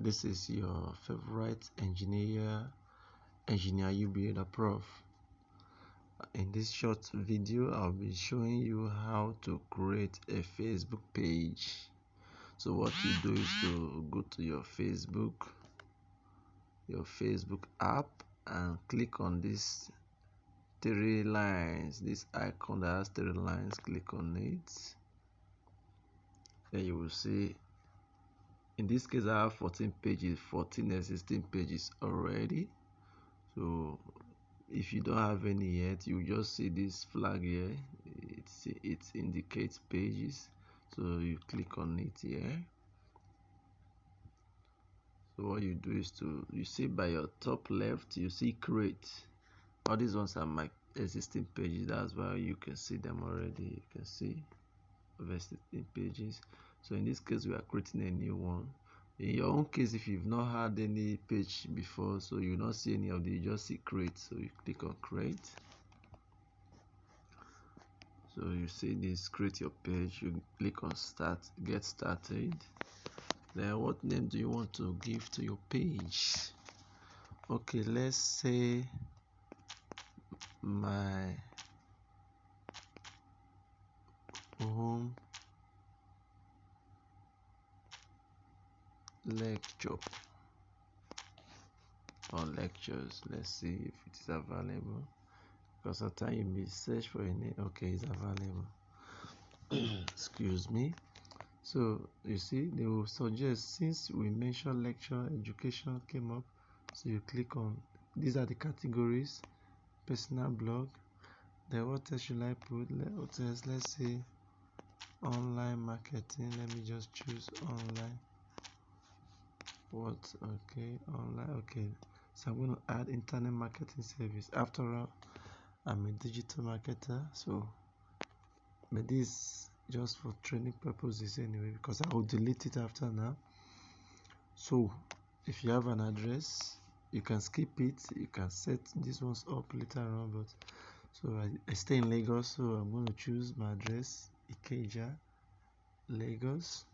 This is your favorite engineer UBA Prof. In this short video, I'll be showing you how to create a Facebook page. So what you do is to go to your Facebook app and click on this three lines, this icon that has three lines. Click on it. Then you will see, in this case I have 14 pages, 14 existing pages already. So if you don't have any yet, you just see this flag here. It indicates pages, so you click on it here. So what you do is you see by your top left, you see create. All these ones are my existing pages. That's why you can see them already. You can see existing pages. So in this case, we are creating a new one. In your own case, if you've not had any page before, so you not see any of the, you just see create. So you click on create. So you see this, create your page. You click on start, get started. Then what name do you want to give to your page? Okay, let's say my home lecture or lectures. Let's see if it is available, because sometimes you may search for a name. Okay, it's available. Excuse me. So you see, they will suggest, since we mentioned lecture, education came up, so you click on, these are the categories. Personal blog. Then what else should I put? Let's say online marketing. Let me just choose online. What? Okay, online. Okay, so I'm going to add internet marketing service. After all, I'm a digital marketer, so but this just for training purposes anyway, because I will delete it after now. So if you have an address, you can skip it, you can set these ones up later on. But so I stay in Lagos, so I'm going to choose my address, Ikeja, Lagos,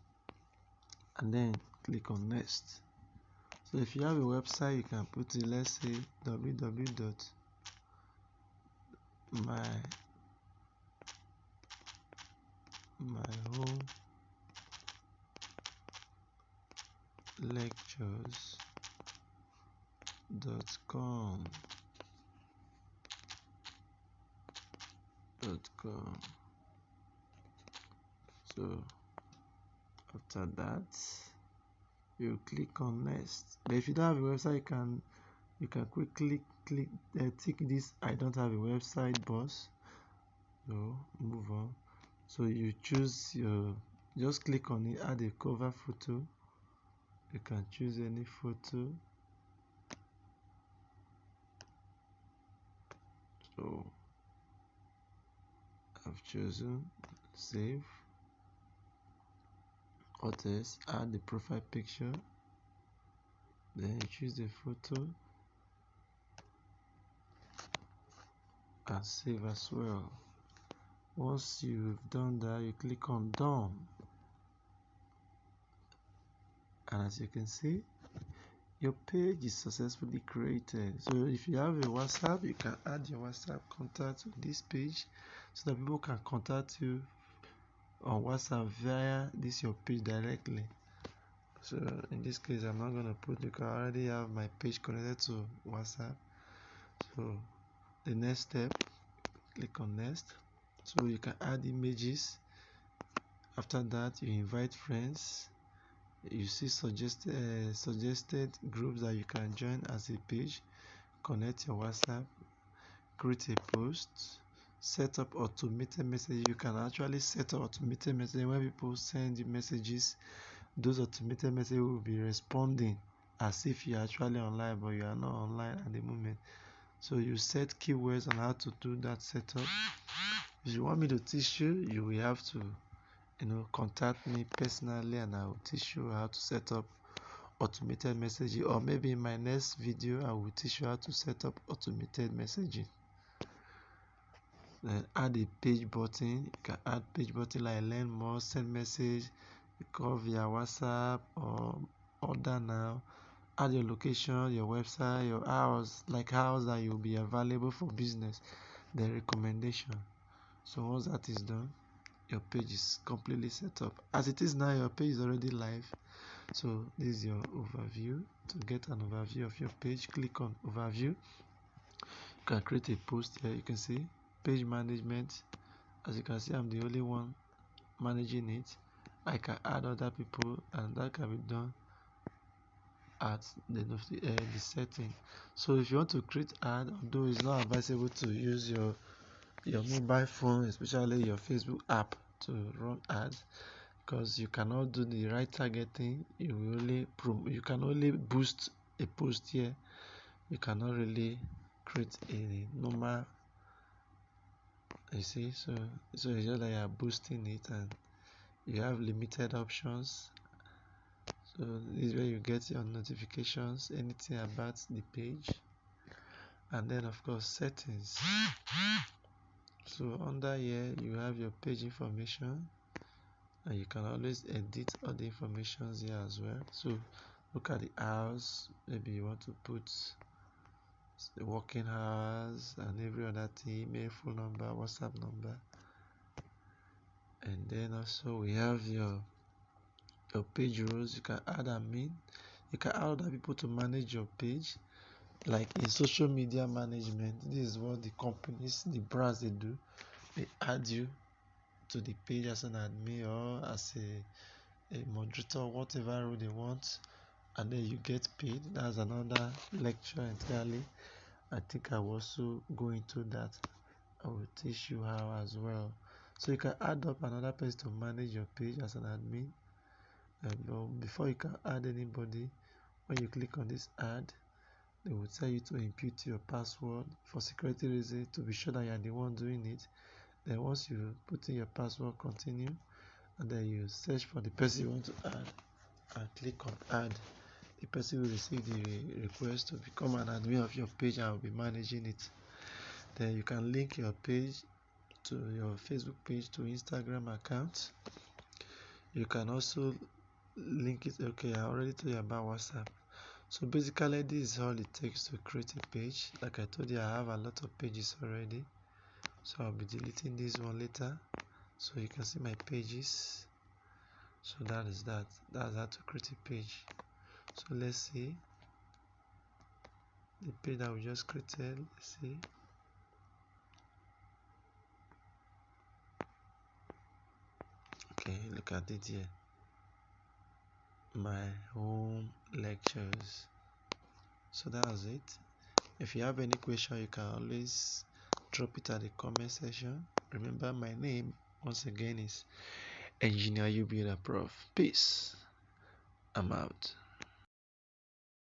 and then click on next. So if you have a website, you can put it, let's say myhomelectures.com. So after that, you click on next. But if you don't have a website, you can quickly tick this I don't have a website box. So move on. So you choose just click on it, add a cover photo. You can choose any photo. So I've chosen save. What else? Add the profile picture. Then you choose the photo and save as well. Once you've done that, you click on done, and as you can see, your page is successfully created. So if you have a WhatsApp, you can add your WhatsApp contact to this page so that people can contact you on WhatsApp via this your page directly. So in this case, I'm not going to put, because I already have my page connected to WhatsApp. So the next step, click on next. So you can add images. After that, you invite friends. You see suggested groups that you can join as a page. Connect your WhatsApp, create a post, set up automated messages. You can actually set up automated messages. When people send you messages, those automated messages will be responding as if you're actually online, but you are not online at the moment. So you set keywords on how to do that setup. If you want me to teach you, you will have to contact me personally, and I will teach you how to set up automated messaging, or maybe in my next video I will teach you how to set up automated messaging. Then add a page button. You can add page button like learn more, send message, call via WhatsApp, or order now, add your location, your website, your hours, like hours that you'll be available for business, then recommendation. So once that is done, your page is completely set up. As it is now, your page is already live. So this is your overview. To get an overview of your page, click on overview. You can create a post here. You can see page management. As you can see, I'm the only one managing it. I can add other people, and that can be done at the setting. So if you want to create ad, although it's not advisable to use your mobile phone, especially your Facebook app, to run ads, because you cannot do the right targeting. You can only boost a post here. You cannot really create a normal, you see. So it's just like you're boosting it, and you have limited options. So this is where you get your notifications, anything about the page, and then of course settings. So under here you have your page information, and you can always edit all the information here as well. So look at the hours. Maybe you want to put the working hours and every other thing, email, phone number, WhatsApp number. And then also we have your page rules. You can add admin. You can add other people to manage your page. Like in social media management, this is what the companies, the brands, they do. They add you to the page as an admin or as a moderator, whatever role they want, and then you get paid. That's another lecture entirely. I think I will also go into that. I will teach you how as well. So you can add up another person to manage your page as an admin. And before you can add anybody, when you click on this add, they will tell you to input your password for security reasons, to be sure that you are the one doing it. Then once you put in your password, continue, and then you search for the person you want to add and click on add. The person will receive the request to become an admin of your page and will be managing it. Then you can link your page to your Facebook page, to Instagram account. You can also link it. Okay, I already told you about WhatsApp. So basically this is all it takes to create a page. Like I told you, I have a lot of pages already, so I'll be deleting this one later, so you can see my pages. So that's how to create a page. So let's see the page that we just created. Let's see. Okay, look at it here, my home lectures. So that was it. If you have any question, you can always drop it at the comment section. Remember, my name once again is Engineer Ubina Prof. Peace. I'm out.